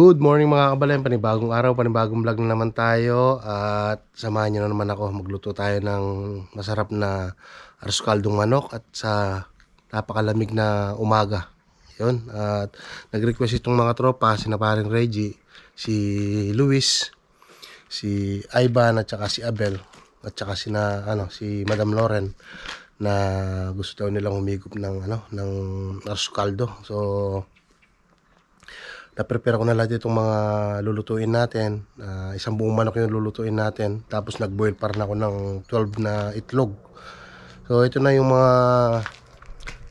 Good morning mga kabalan, panibagong araw, panibagong vlog na naman tayo. At samahan nyo na naman ako, magluto tayo ng masarap na arroz caldong manok at sa napakalamig na umaga. Yun, at nag-request itong mga tropa, si paring Reggie, si Luis, si Ivan at saka si Abel at saka si Madam Loren na gusto daw nilang humigop ng arroz caldo. So na-prepare ko na lahat itong mga lulutuin natin. Isang buong manok yung lulutuin natin. Tapos nag-boil pa rin ako ng 12 na itlog. So ito na yung mga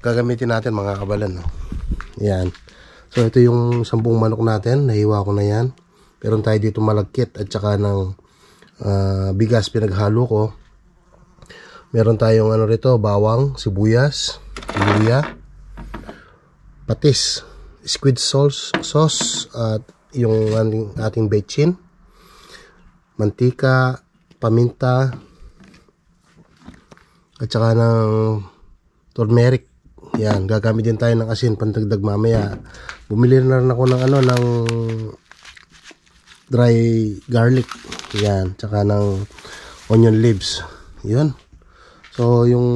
gagamitin natin mga kabalan, no? Yan. So ito yung isang buong manok natin. Nahiwa ko na yan. Meron tayo dito malagkit at saka ng bigas pinaghalo ko. Meron tayong rito, bawang, sibuyas, luya, patis, squid sauce at yung ating bechin, mantika, paminta at saka ng turmeric. Yan, gagamit din tayo ng asin pantagdag mamaya. Bumili na rin ako ng dry garlic. Yan, saka ng onion leaves. Yun. So yung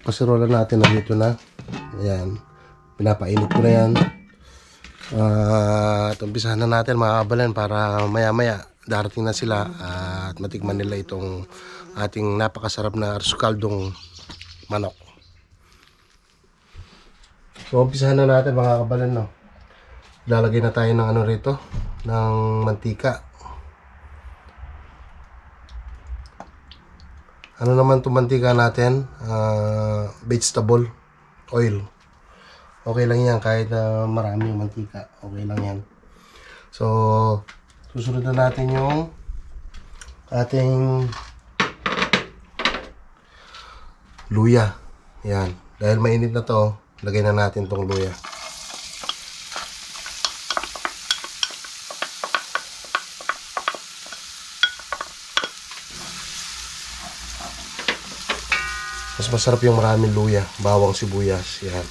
kaserola natin nandito na. Ayan, pinapainit ko na yan. At umpisahan na natin mga kabalan para maya maya darating na sila at matikman nila itong ating napakasarap na arroz caldong manok. So umpisahan na natin mga kabalan, no? Lalagay na tayo ng rito, ng mantika. Ano naman itong mantika natin? Vegetable oil. Okay lang yan kahit marami yung mantika. Okay lang yan. So susunod na natin yung ating luya. Yan. Dahil mainit na to, lagay na natin tong luya. Mas masarap yung maraming luya, bawang, sibuyas. Yan.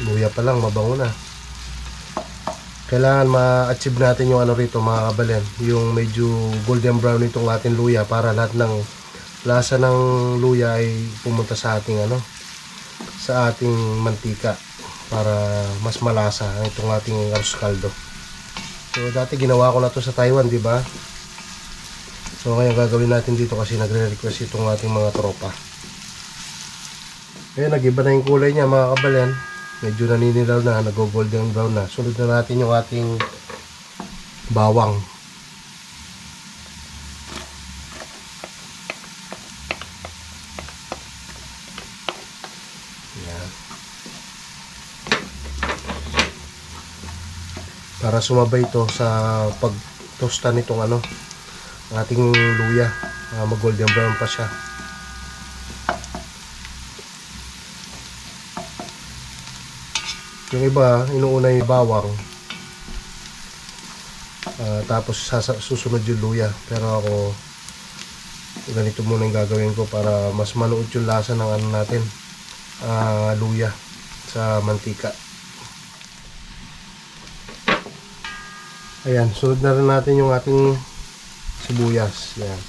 Luya pa lang, mabango na. Kailangan ma-achieve natin yung rito mga kabalan, yung medyo golden brown itong ating luya para lahat ng lasa ng luya ay pumunta sa ating sa ating mantika para mas malasa itong ating arroz caldo. So dati ginawa ko na to sa Taiwan, di ba? So ngayon gagawin natin dito kasi nagre-request itong ating mga tropa. Ngayon nag-iba na yung kulay niya mga kabalan. Medyo naninilaw na, nag-golden brown na. Sunod na natin yung ating bawang. Yan. Para sumabay ito sa pag-tosta nitong ating luya. Mag-golden brown pa siya. Yung iba, inuuna yung bawang, tapos susunod yung luya. Pero ako, ganito muna yung gagawin ko para mas manuot yung lasa ng natin, luya sa mantika. Ayan, sunod na rin natin yung ating sibuyas. Ayan.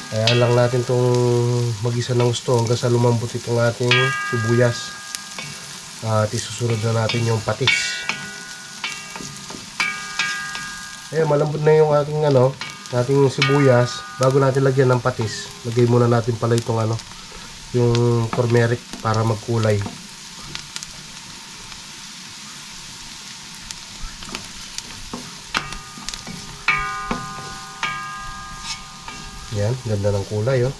Kaya lang natin itong mag-isa ng gusto hanggang sa lumambot itong ating sibuyas. At isusunod na natin yung patis. Ayan, malambot na yung ating ating sibuyas. Bago natin lagyan ng patis, lagay muna natin pala itong yung turmeric para magkulay. Yan, ganda ng kulay, oh.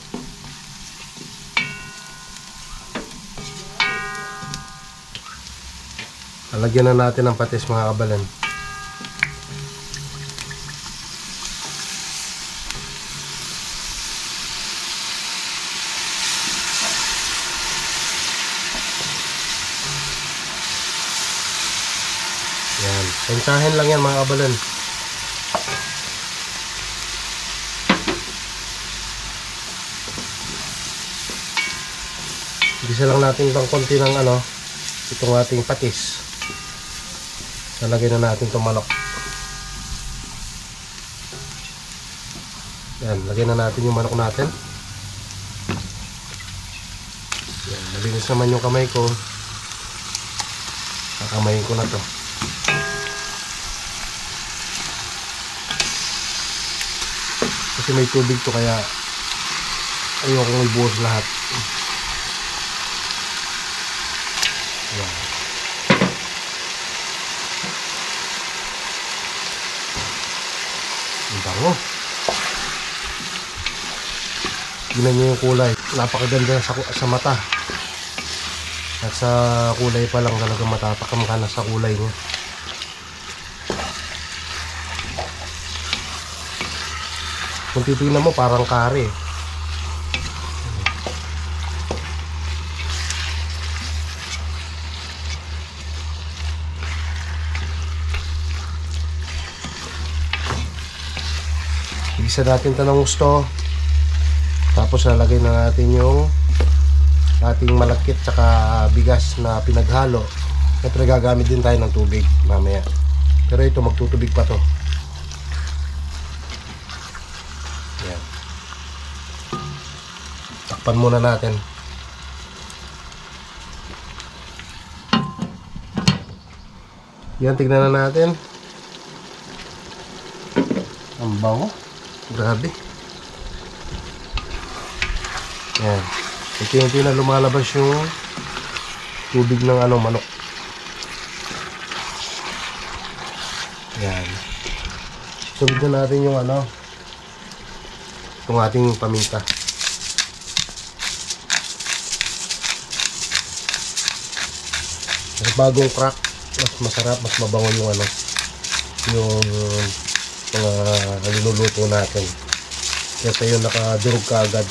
Lalagyan na natin ng patis mga kabalan. Yan. Tansyahin lang yan mga kabalan. Gisa lang natin ng konti ng itong ating patis. Nalagay na natin itong manok. Yan, lagay na natin yung manok natin. Yan, malinis naman yung kamay ko. Kakamayin ko na to. Kasi may tubig to, kaya ayokong ibuhos lahat. Yan. Ang bango. Tignan nyo yung kulay. Napakaganda sa mata. At sa kulay pa lang talaga matatakam ka na sa kulay niya. Kung titignan mo parang kare. Igisa natin ito ng gusto. Tapos lalagay na natin yung ating malakit tsaka bigas na pinaghalo. Siyempre gagamit din tayo ng tubig mamaya. Pero ito magtutubig pa to. Yan. Takpan muna natin. Yan, tignan na natin. Ang bango. Grabe. Yan. Unti-unti na lumalabas yung tubig ng manok. Yan. Sunod na natin yung itong ating paminta. Mas bagong crack, mas masarap, mas mabango yung yung mga niluluto natin. Kasi yung nakadurog ka agad.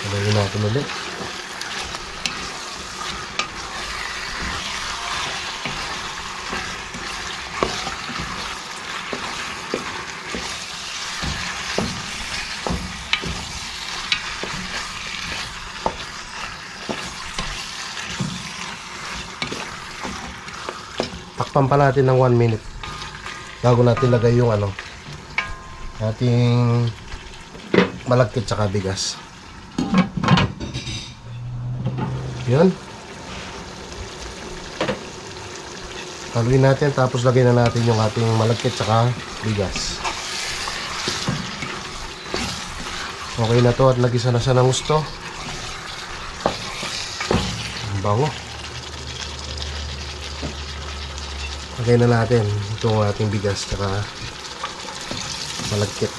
Lagyan natin ulit. Takpan pa natin ng 1 minute bago natin lagay yung ating malagkit tsaka bigas. Yun. Haluin natin tapos lagay na natin yung ating malagkit tsaka bigas. Okay na to at nagisa na siya ng gusto. Ang bango. Lagay na natin itong ating bigas tsaka malagkit.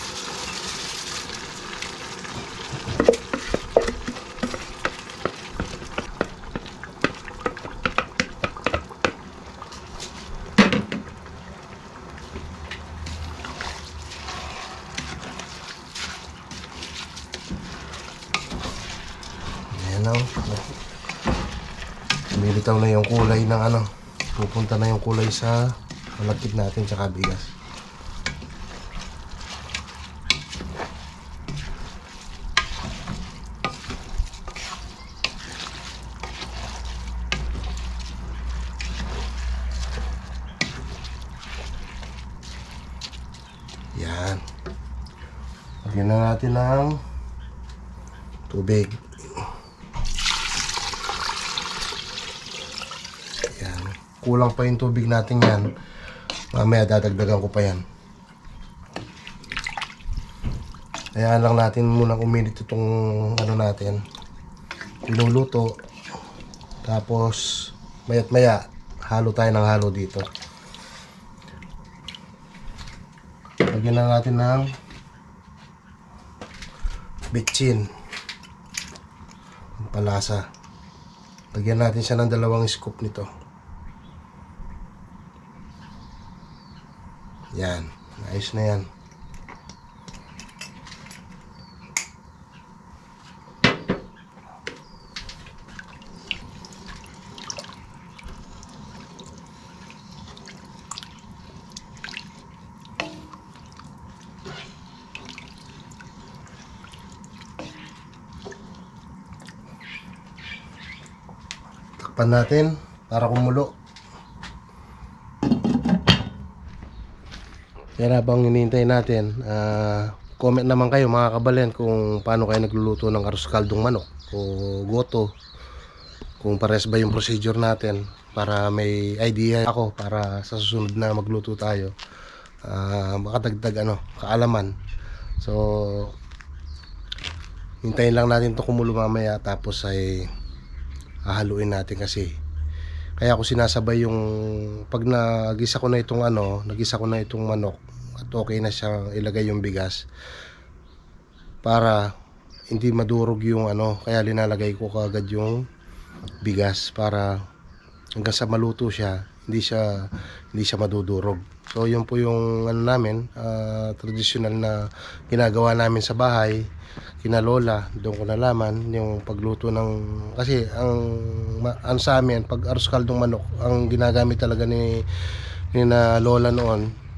Lumilitaw na yung kulay ng pupunta na yung kulay sa malagkit natin tsaka bigas. Yan. Lagyan na natin ng tubig. Kulang pa yung tubig natin yan. Mamaya dadagdagan ko pa yan. Hayaan lang natin muna uminit itong natin. Iluluto. Tapos maya't maya halo tayo ng halo dito. Lagyan na natin ng bitchin. Palasa. Lagyan natin siya ng 2 scoop nito. Yan, ayos na yan. Takpan natin para kumulo. Kaya habang hinihintay natin, comment naman kayo mga kabalen kung paano kayo nagluluto ng arroz kaldong manok o goto, kung pares ba yung procedure natin, para may idea ako para sa susunod na magluto tayo, makadagdag kaalaman. So hintayin lang natin to kumulo mamaya, tapos ay hahaluin natin. Kasi kaya ako sinasabay yung pag nagisa ko na itong manok at okay na siyang ilagay yung bigas, para hindi madurog yung kaya linalagay ko kaagad yung bigas para hanggang sa maluto siya, hindi siya madudurog. So yun po yung namin, traditional na ginagawa namin sa bahay kina lola. Doon ko nalaman yung pagluto ng, kasi ang sa amin pag arroz kaldong manok, ang ginagamit talaga ni na lola noon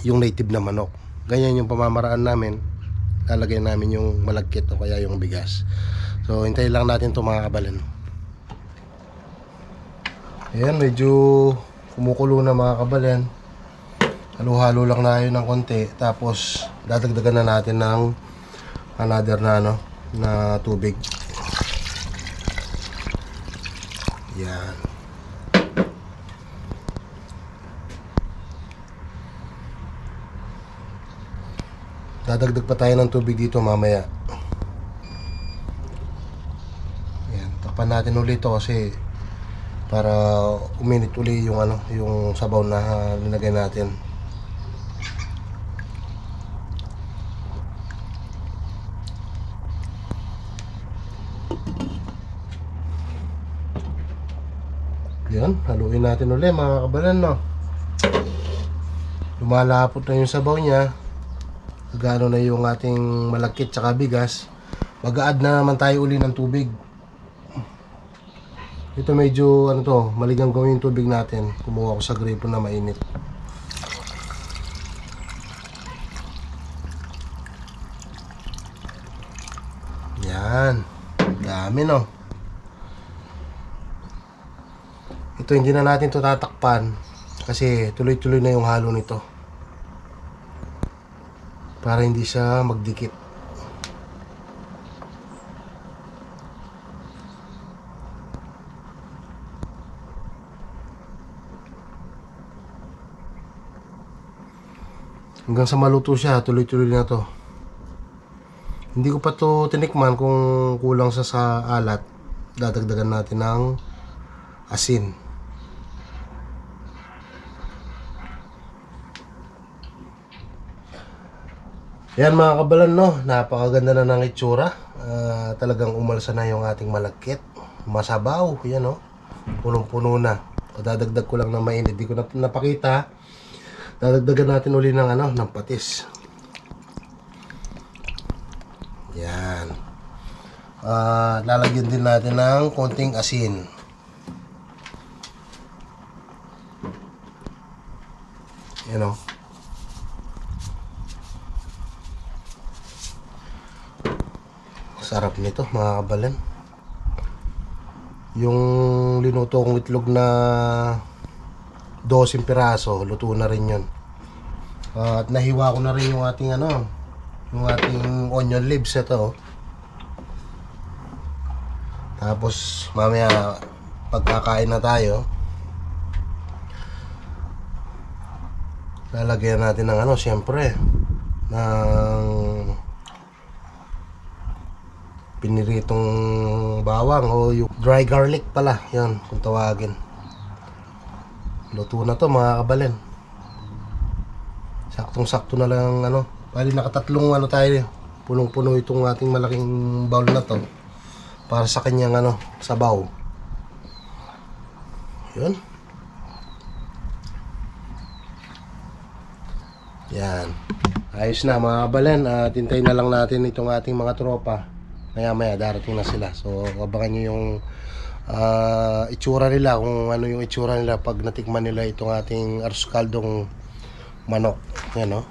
yung native na manok. Ganyan yung pamamaraan namin. Lalagay namin yung malagkit o kaya yung bigas. So hintayin lang natin ito mga kabalen. Ayan, medyo kumukulo na mga kabalen. Halo-halo lang na yun ng konti, tapos dadagdagan na natin ng another na tubig. Yan. Dadagdag pa tayo ng tubig dito mamaya. Yan, takpan natin ulit ito kasi para uminit uli yung yung sabaw na linagay natin. Yan, haluin natin ulit mga kabalan, no. Lumalapot na yung sabaw niya. Gano na yung ating malagkit tsaka bigas. Mag-a-add na naman tayo uli ng tubig. Ito medyo maligang gawin yung tubig natin. Kumuha ko sa gripo na mainit. Yan, dami, no. Ito hindi na natin ito tatakpan kasi tuloy-tuloy na yung halo nito, para hindi siya magdikit. Hanggang sa maluto siya, tuloy-tuloy na to. Hindi ko pa to tinikman kung kulang sa alat. Dadagdagan natin ng asin. Yan mga kabalan, no, napakaganda na ng itsura. Talagang umalsa na yung ating malagkit, masabaw. Yan, no, punong-puno na. Dadagdag ko lang ng mainit, di ko napakita. Dadagdagan natin uli ng ng patis. Yan. Lalagyan din natin ng konting asin. Yan, no. Sarap nito mga kabalan. Yung linuto kong itlog na 12 piraso, luto na rin yun. At nahiwa ko na rin yung ating yung ating onion leaves ito. Tapos mamaya pagkakain na tayo, lalagyan natin ng syempre ng piniritong bawang o yung dry garlic pala, yan kung tawagin. Luto na to mga kabalen. Saktong-sakto na lang bali nakatatlong tayo. Punong-puno itong ating malaking bowl na to para sa kanyang sabaw. Yun. Yan. Ayos na mga kabalan. Tintayin na lang natin itong ating mga tropa. Maya darating na sila. So abangan nyo yung itsura nila, kung ano yung itsura nila pag natikman nila itong ating arroz caldong manok. Yan, no?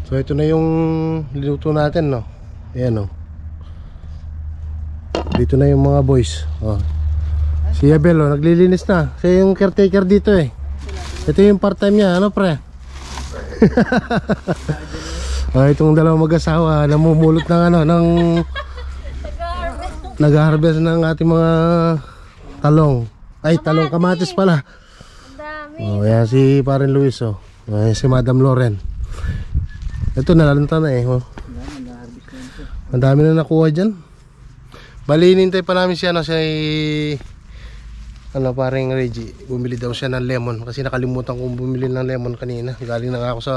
So ito na yung niluto natin, no? Ayan, no? Dito na yung mga boys. Si Abel, naglilinis na. Siya yung caretaker dito eh. Ito yung part-time niya, ano pre? Itong dalawang mag-asawa namumulot ng ano, ng nag-harvest ng ating mga talong. Ay, talong kamatis pala. Yan si Parin Luis, si Madam Loren. Ito nalalanta na eh. Ang dami na nakuha dyan. Bali, hinintay pa namin siya, paring Reggie. Bumili daw siya ng lemon kasi nakalimutan kong bumili ng lemon kanina. Galing na nga ako sa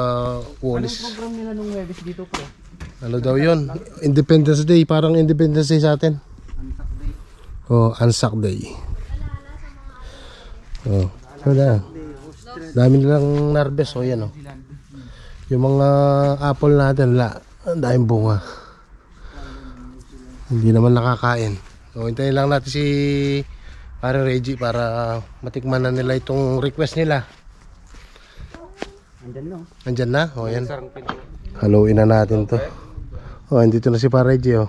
Wallis. Anong program nila nung Webis dito po? Ano daw yun? Independence Day. Parang Independence Day sa atin. Anzac Day. Dami nilang narbes. Yan, yung mga apple natin, ang daming bunga. Hindi naman nakakain. So hintayin lang natin si Parang Reggie para matikman na nila itong request nila. Andyan na? Yan. Haluin na natin to. Andito na si Parang Reggie,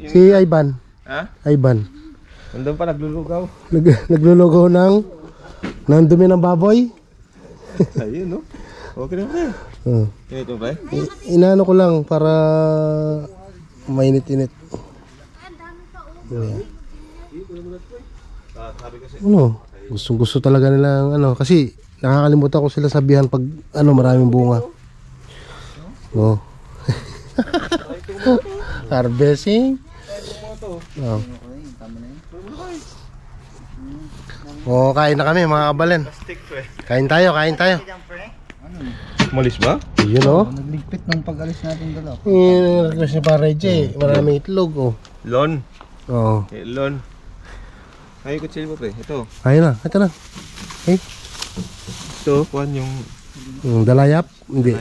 Si Ivan. Ha? Ivan. Nandun pa naglulugaw. Naglulugaw ng dumi ng baboy. Ayun, no? Okay na pre. Init mo pre? Inaano ko lang para mainit-init. Gustong gusto talaga nilang kasi nakakalimutan ko sila sabihan pag maraming bunga. Harvesting. Kain na kami mga kabalen. Kain tayo. Malis ba? Yun, Nagligpit nung pag-alis natin dalaw. Request ni Pareje, maraming itlog, Lon. Oo. Lon. Ay, kutsilyo mo pre. Ito. Ayun na, ito na. Ito, kuhan yung Dalayap? Hindi.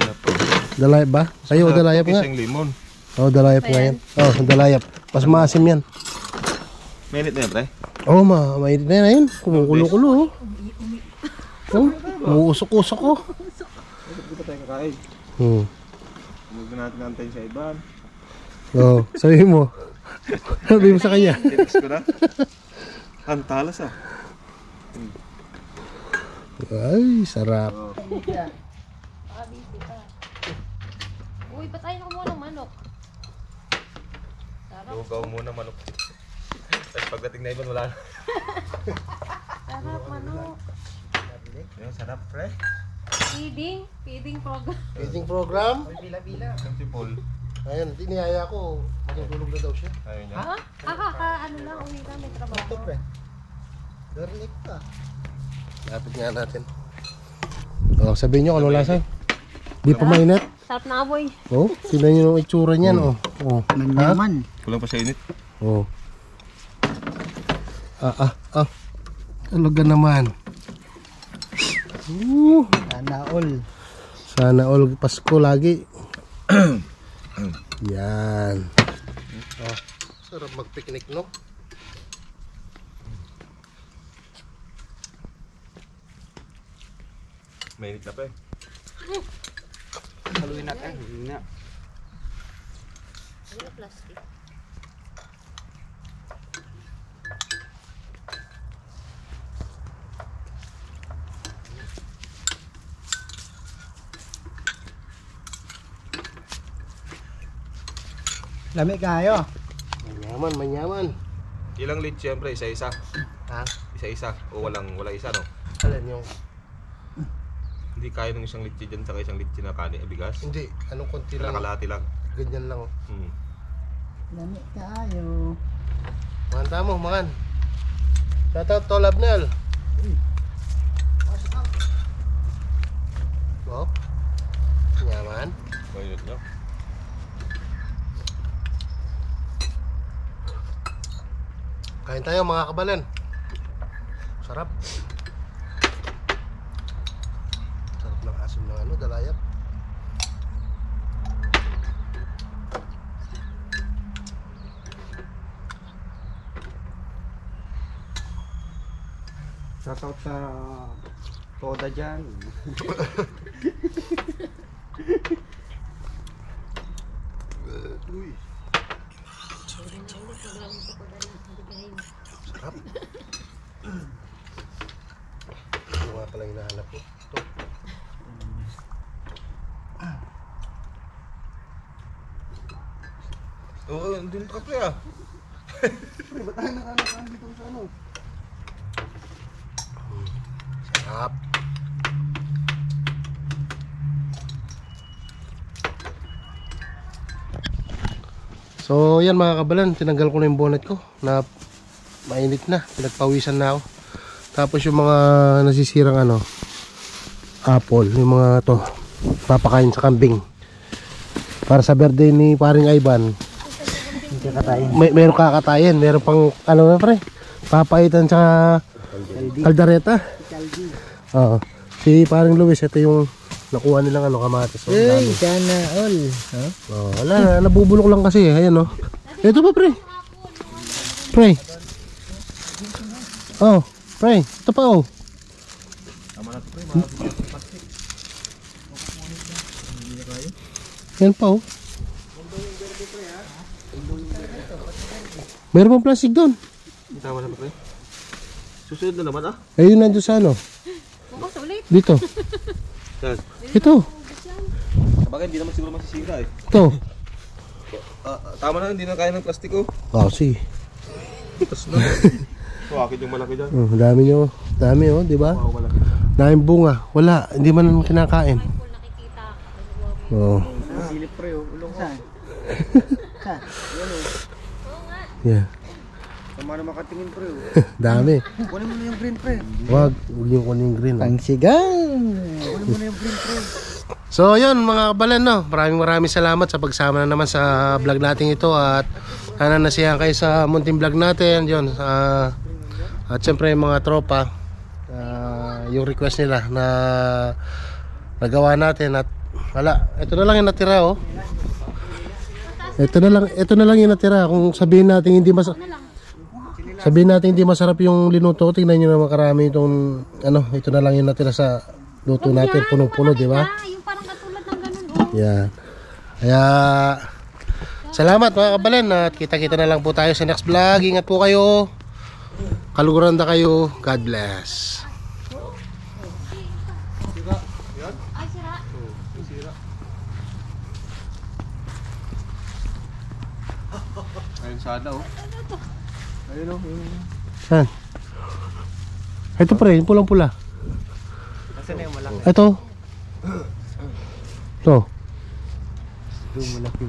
Dalayap ba? Ayo, dalayap nga. Isang limon. Dalayap nga yan. Dalayap. Mas maasim yan. Mainit na yan pre? Mainit na yan. Ayun, kumukulo-kulo. Umuusok-usok ko. Hindi pa tayo kakain. Huwag na natin nantayin sa Iban. Sabihin mo. Sabihin mo sa kanya. Tinis ko na. Ang talas Ay, sarap. Uy, patayin ako muna ng manok. Lugaw muna manok. Tapos pagdating na Iban, wala na. Sarap manok. Yung sarap pre. Feeding program. Feeding program. Bila-bila. Yung si Paul. Ayun, tiniyaya ko. Matutulog na daw siya. Ayun niya. Ano lang, uwi na, may trabaho. Garlic pa. Lapit nga natin. Sabihin nyo kung ano lasa. Di pa mainit. Sarap na aboy. Tignan nyo yung itsura niyan. Nagnaman. Kulang pa sa init. Talaga naman. Sana all. Sana all Pasko lagi. Yan. Sarap mag-picnic, no? Mainit na pre. Haluin natin. Ano plastic? Lamig kayo. Manyaman. Ilang litchi yan pre? Isa-isa? Ha? Isa-isa? O walang isa no? Alin yung? Hindi kaya ng isang litchi dyan sa isang litchi na bigas? Hindi. Anong konti lang. Kalahati lang. Ganyan lang. Lamig kayo. Manta mo, mangan. Shout out to Labnel. Nyaman. Mainit nyo? Kain Kain tayo mga kabalan. Sarap. Sarap ng asim ng ano, dalayap. Shoutout sa Toda dyan. Uy. Sarap. Ano nga pala hinahanap ko? Ito. Oo, hindi mo kape ah. Ba't tayo nakanakaan dito sa ano? Sarap. So yan mga kabalan, tinanggal ko na yung bonnet ko na mainit na, pinagpawisan na ako. Tapos yung mga nasisirang ano, apple, yung mga to, papakain sa kambing. Para sa birthday ni paring Ivan, meron kakatayin, meron pang ano na pre, papaitan sa kaldareta. Oo. Si paring Luis, ito yung nakuha nilang ano, kamatis. Oh, Hey, dami. sana all. Huh? Oh, wala na, nabubulok lang kasi, ayan oh. Ito pa pre. Pre. Oh, pre, ito pa oh. Tama na ito pre, mga plastic. Yan pa oh. Meron pang plastic doon. Tama na ito pre. Susunod na naman ah. Ayun nandun sa ano. Bukas ulit. Dito. Yan. Ito. Sabagay, hindi naman siguro masisira eh. Ito. Tama na, hindi na kaya ng plastic oh. Oh, si. Tapos na. So, akin yung malaki dyan. Oh, dami nyo. Dami oh, di ba? Wow, malaki. Daming bunga. Wala, hindi man kinakain. Full nakikita. Oh. Silip pre, ulong saan? Saan? Yan o. Oo nga. Yeah. Tama na makatingin pre. Dami. Kunin mo na yung green pre. Huwag yung kunin yung green. Ang sigang. Kunin mo na yung green pre. So yun mga kabalan no, maraming salamat sa pagsama na naman sa vlog natin ito at sana nasiyahan kayo sa munting vlog natin yun. At syempre yung mga tropa, yung request nila na nagawa natin at wala, ito na lang yung natira oh. Ito na lang yung natira. Kung sabihin natin hindi masarap yung linuto, tingnan niyo naman karami itong ano, ito na lang yung natira sa luto natin, punong-puno, di ba? Yung parang katulad ng ganun. Oh. Yan. Kaya salamat mga kabalan at kita-kita na lang po tayo sa next vlog. Ingat po kayo. Kaluguran na kayo. God bless. Ay, sira. Ayun sana oh. Ayun oh. Saan? Ito pa rin, pulang-pula. Nasaan na yung malaki? Ito. Ito. Yung malaki.